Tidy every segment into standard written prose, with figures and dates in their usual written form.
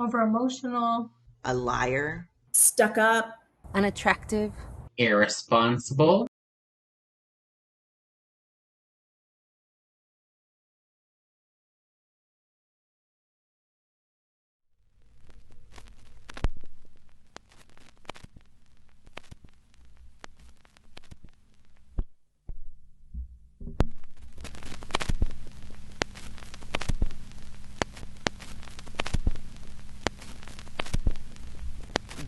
Over emotional, a liar, stuck up, unattractive, irresponsible,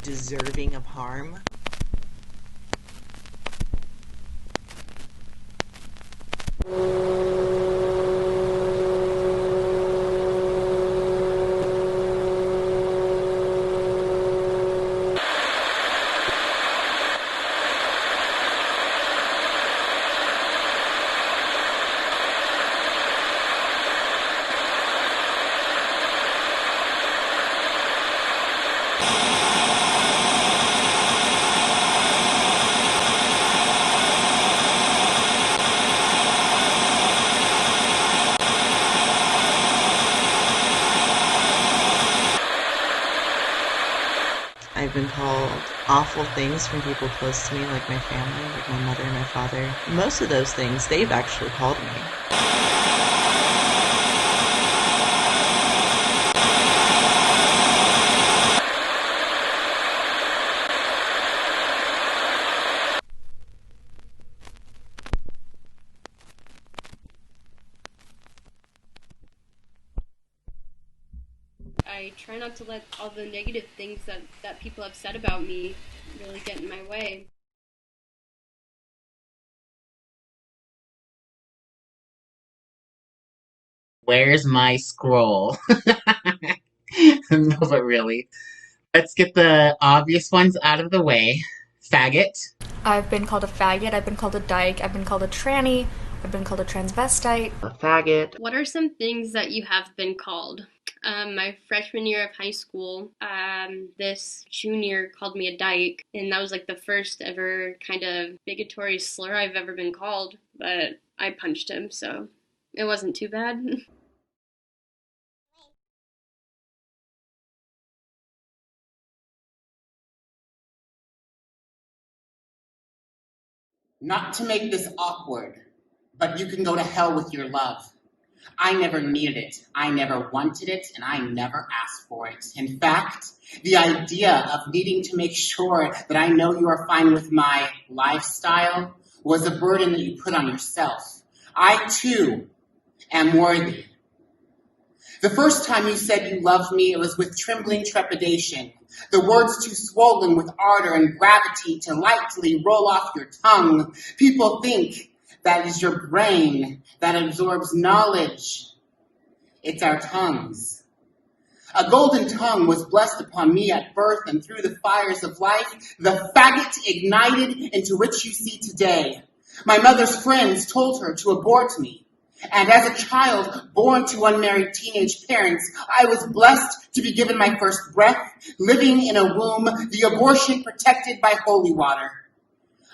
deserving of harm, I've been called awful things from people close to me, like my family, like my mother and my father. Most of those things, they've actually called me. I try not to let all the negative things that people have said about me really get in my way. where's my scroll? No, but really. Let's get the obvious ones out of the way. Faggot. I've been called a faggot, I've been called a dyke, I've been called a tranny, I've been called a transvestite. A faggot. What are some things that you have been called? My freshman year of high school, this junior called me a dyke, and that was like the first ever kind of bigotry slur I've ever been called, but I punched him, so it wasn't too bad. Not to make this awkward, but you can go to hell with your love. I never needed it, I never wanted it, and I never asked for it. In fact, the idea of needing to make sure that I know you are fine with my lifestyle was a burden that you put on yourself. I, too, am worthy. The first time you said you loved me, it was with trembling trepidation, the words too swollen with ardor and gravity to lightly roll off your tongue. People think that is your brain that absorbs knowledge. It's our tongues. A golden tongue was blessed upon me at birth, and through the fires of life, the faggot ignited into which you see today. My mother's friends told her to abort me. And as a child born to unmarried teenage parents, I was blessed to be given my first breath, living in a womb, the abortion protected by holy water.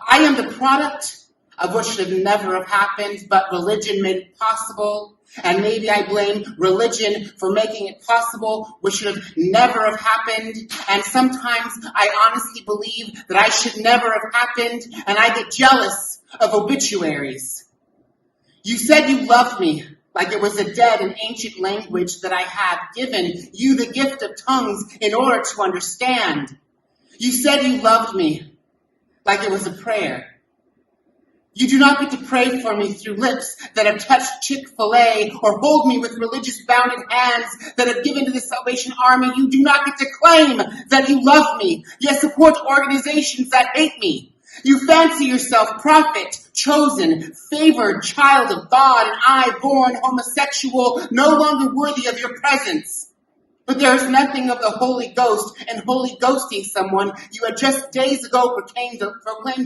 I am the product of what should have never have happened, but religion made it possible. And maybe I blame religion for making it possible, which should have never have happened. And sometimes I honestly believe that I should never have happened, and I get jealous of obituaries. You said you loved me like it was a dead and ancient language that I had given you the gift of tongues in order to understand. You said you loved me like it was a prayer. You do not get to pray for me through lips that have touched Chick-fil-A or hold me with religious bounded hands that have given to the Salvation Army. You do not get to claim that you love me, yet support organizations that hate me. You fancy yourself prophet, chosen, favored child of God, and I, born homosexual, no longer worthy of your presence. But there is nothing of the Holy Ghost and Holy Ghosting someone you had just days ago proclaimed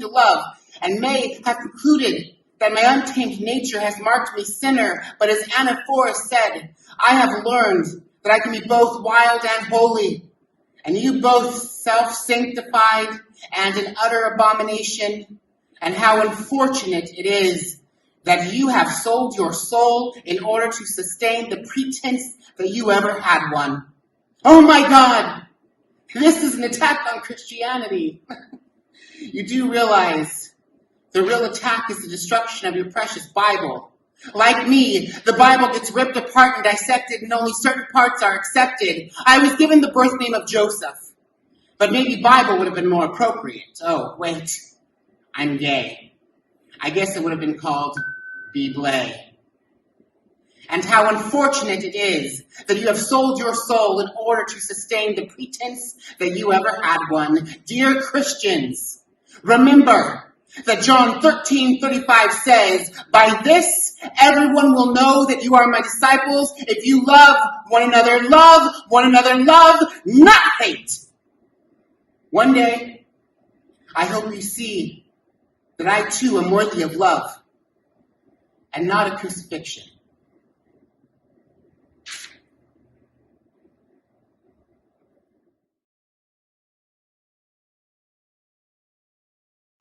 to love, and may have concluded that my untamed nature has marked me sinner. But as Anna Forrest said, I have learned that I can be both wild and holy, and you both self-sanctified and an utter abomination. And how unfortunate it is that you have sold your soul in order to sustain the pretense that you ever had one. Oh my God! This is an attack on Christianity. You do realize the real attack is the destruction of your precious Bible. Like me, the Bible gets ripped apart and dissected, and only certain parts are accepted. I was given the birth name of Joseph, but maybe Bible would have been more appropriate. Oh, wait, I'm gay. I guess it would have been called Bible. And how unfortunate it is that you have sold your soul in order to sustain the pretense that you ever had one. Dear Christians, remember that John 13:35 says, by this everyone will know that you are my disciples if you love one another, love, not hate. One day, I hope you see that I too am worthy of love and not a crucifixion.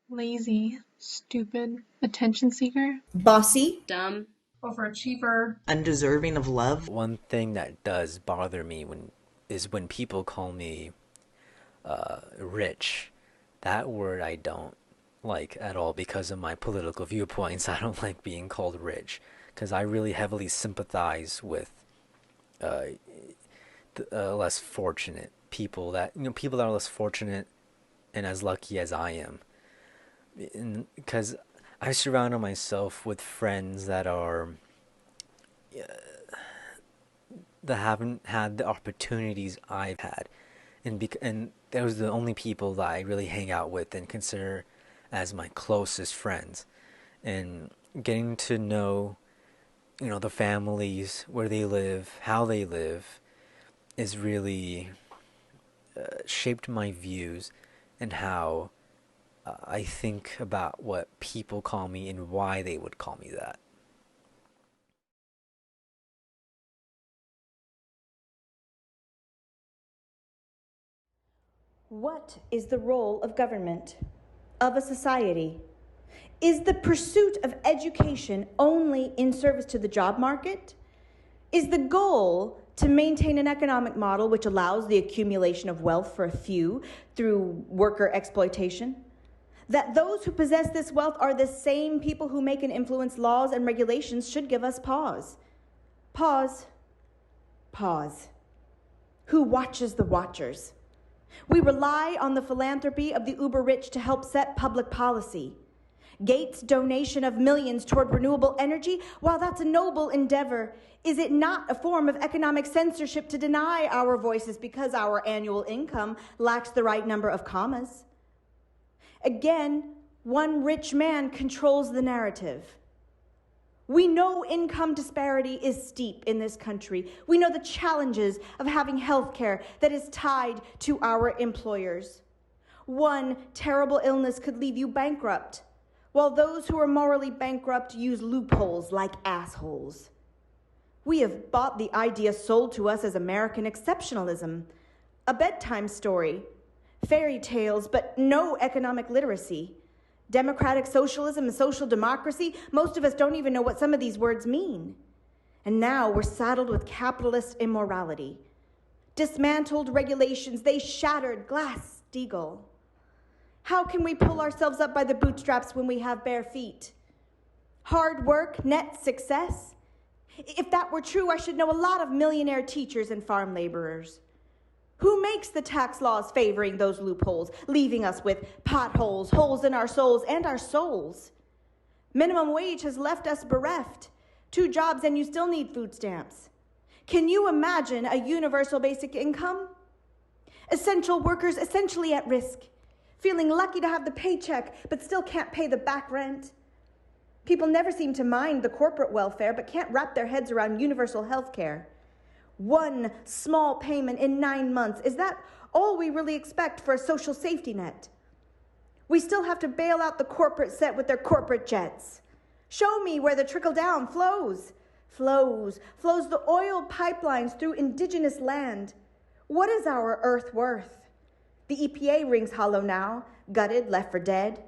Lazy, stupid, attention seeker, bossy, Dumb. overachiever, Undeserving of love. One thing that does bother me is when people call me rich. That word I don't like at all because of my political viewpoints. I don't like being called rich because I really heavily sympathize with less fortunate people people that are less fortunate and as lucky as I am. Because I surround myself with friends that haven't had the opportunities I've had, and those are the only people that I really hang out with and consider as my closest friends. And getting to know, the families, where they live, how they live, is really shaped my views and how I think about what people call me and why they would call me that. what is the role of government, of a society? Is the pursuit of education only in service to the job market? Is the goal to maintain an economic model which allows the accumulation of wealth for a few through worker exploitation? That those who possess this wealth are the same people who make and influence laws and regulations should give us pause. Pause. Pause. Who watches the watchers? We rely on the philanthropy of the uber-rich to help set public policy. Gates' donation of millions toward renewable energy, while that's a noble endeavor, is it not a form of economic censorship to deny our voices because our annual income lacks the right number of commas? Again, one rich man controls the narrative. We know income disparity is steep in this country. We know the challenges of having health care that is tied to our employers. One terrible illness could leave you bankrupt, while those who are morally bankrupt use loopholes like assholes. We have bought the idea sold to us as American exceptionalism, a bedtime story, fairy tales, but no economic literacy. Democratic socialism and social democracy, most of us don't even know what some of these words mean. And now we're saddled with capitalist immorality. Dismantled regulations, they shattered Glass-Steagall. How can we pull ourselves up by the bootstraps when we have bare feet? Hard work, net success? If that were true, I should know a lot of millionaire teachers and farm laborers. Who makes the tax laws favoring those loopholes, leaving us with potholes, holes in our souls and our souls? Minimum wage has left us bereft. 2 jobs and you still need food stamps. Can you imagine a universal basic income? Essential workers essentially at risk, feeling lucky to have the paycheck but still can't pay the back rent. People never seem to mind the corporate welfare but can't wrap their heads around universal health care. 1 small payment in 9 months. Is that all we really expect for a social safety net? We still have to bail out the corporate set with their corporate jets. Show me where the trickle-down flows the oil pipelines through indigenous land. What is our earth worth? The EPA rings hollow now, gutted, left for dead.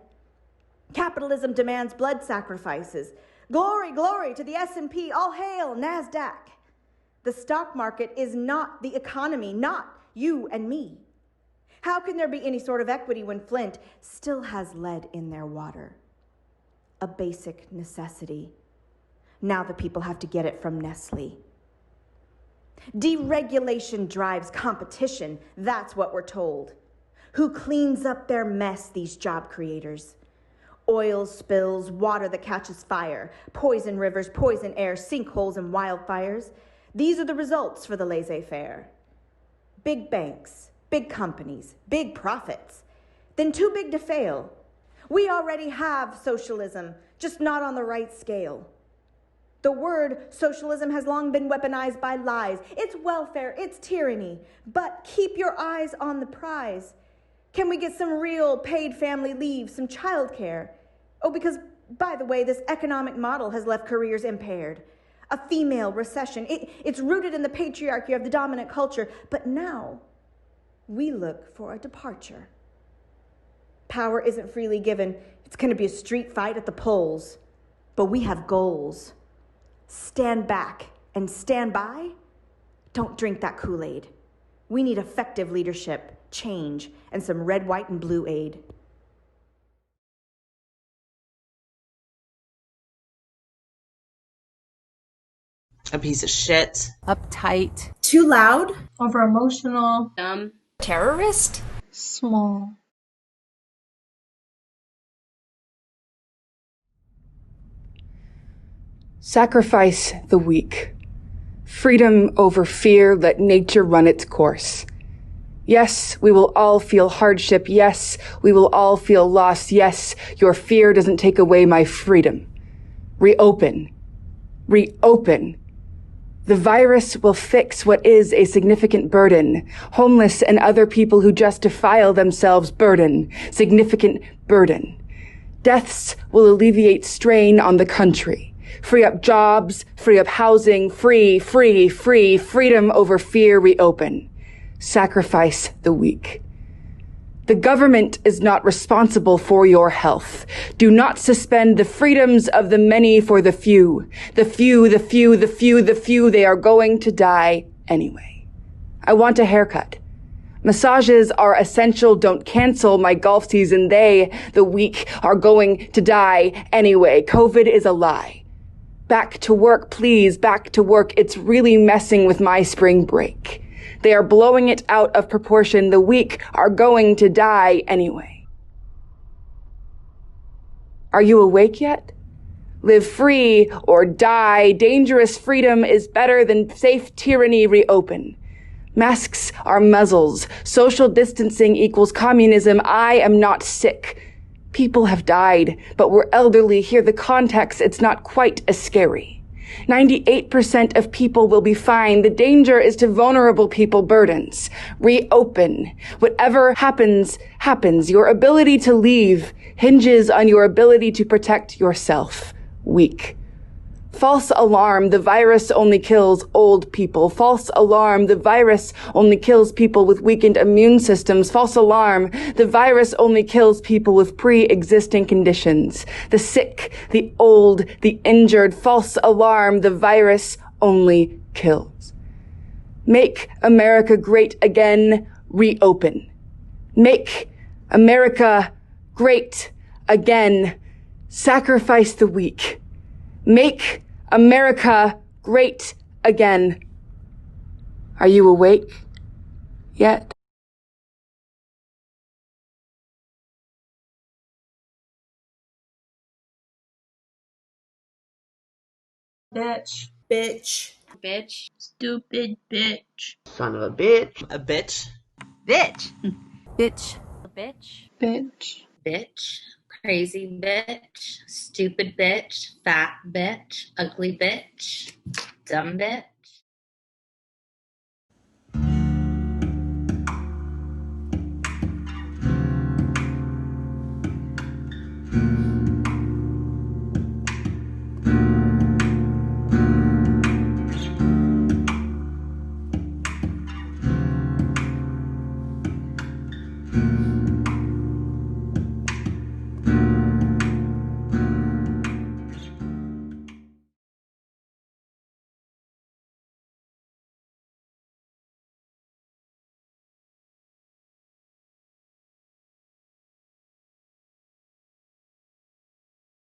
Capitalism demands blood sacrifices. Glory, glory to the S&P, all hail NASDAQ. The stock market is not the economy, not you and me. How can there be any sort of equity when Flint still has lead in their water? A basic necessity. Now the people have to get it from Nestle. Deregulation drives competition, that's what we're told. Who cleans up their mess, these job creators? Oil spills, water that catches fire, poison rivers, poison air, sinkholes and wildfires. These are the results for the laissez-faire. Big banks, big companies, big profits. Then too big to fail. We already have socialism, just not on the right scale. The word socialism has long been weaponized by lies. It's welfare, it's tyranny. But keep your eyes on the prize. Can we get some real paid family leave, some childcare? Oh, because, by the way, this economic model has left careers impaired. A female recession. It's rooted in the patriarchy of the dominant culture. But now, we look for a departure. Power isn't freely given. It's going to be a street fight at the polls. But we have goals. Stand back and stand by. Don't drink that Kool-Aid. We need effective leadership, change, and some red, white, and blue aid. A piece of shit. Uptight. Too loud. Over emotional. Dumb. Terrorist? Small. Sacrifice the weak. Freedom over fear, let nature run its course. Yes, we will all feel hardship. Yes, we will all feel loss. Yes, your fear doesn't take away my freedom. Reopen. Reopen. The virus will fix what is a significant burden. Homeless and other people who just defile themselves burden. Significant burden. Deaths will alleviate strain on the country. Free up jobs, free up housing, freedom over fear, reopen. Sacrifice the weak. The government is not responsible for your health. Do not suspend the freedoms of the many for the few. The few, they are going to die anyway. I want a haircut. Massages are essential. Don't cancel my golf season. They, the weak, are going to die anyway. COVID is a lie. Back to work, please, back to work. It's really messing with my spring break. They are blowing it out of proportion. The weak are going to die anyway. Are you awake yet? Live free or die. Dangerous freedom is better than safe tyranny. Reopen. Masks are muzzles. Social distancing equals communism. I am not sick. People have died, but we're elderly. Hear the context. It's not quite as scary. 98% of people will be fine. The danger is to vulnerable people burdens. Reopen. Whatever happens, happens. Your ability to leave hinges on your ability to protect yourself. Weak. False alarm, the virus only kills old people. False alarm, the virus only kills people with weakened immune systems. False alarm, the virus only kills people with pre-existing conditions. The sick, the old, the injured. False alarm, the virus only kills. Make America great again, reopen. Make America great again, sacrifice the weak. Make America great again. Are you awake yet? Bitch. Bitch. Bitch. Stupid bitch. Son of a bitch. A bitch. Bitch. Bitch. Bitch. Bitch. Bitch. Crazy bitch. Stupid bitch. Fat bitch. Ugly bitch. Dumb bitch.